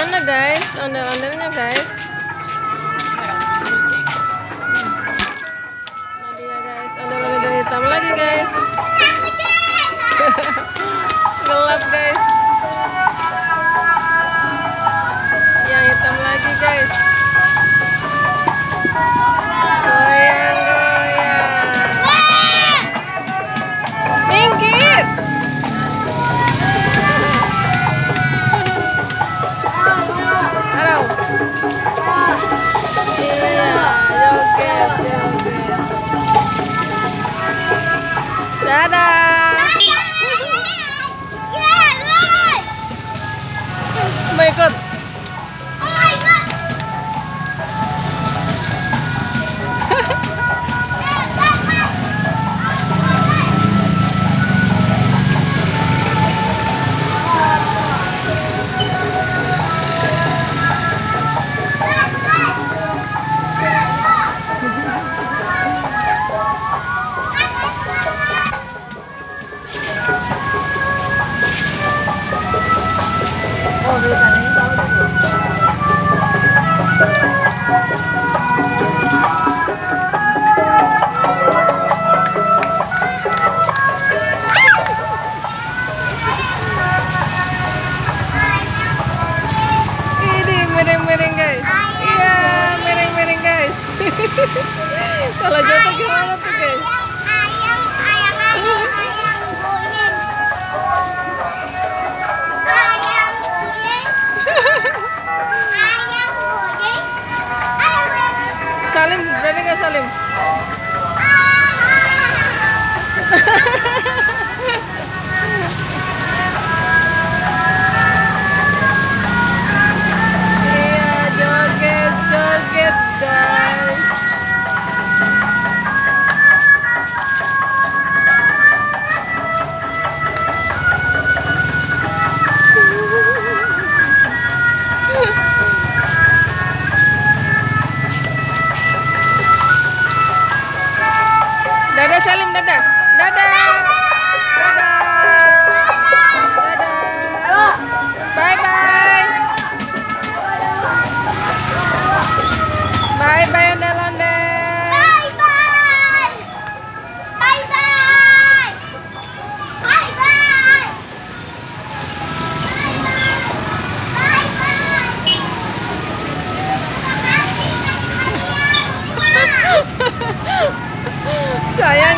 Mana guys? Ondel-ondelnya guys. Nah dia guys, ondel-ondel hitam lagi guys. Gelap guys. Yang hitam lagi guys. Goyang-goyang. Minggir. Halo. Iya, joget. Dadah. Mau ikut? Miring-miring guys. Iya, miring-miring guys. Kalau jatuh gimana tuh guys? Salim, berani nggak Salim? Joget guys. Dadah Salim, dadah. Dadah. Dadah. Dadah. Bye bye. Bye bye ondel-ondel. Bye bye. Bye bye. Bye bye. Saya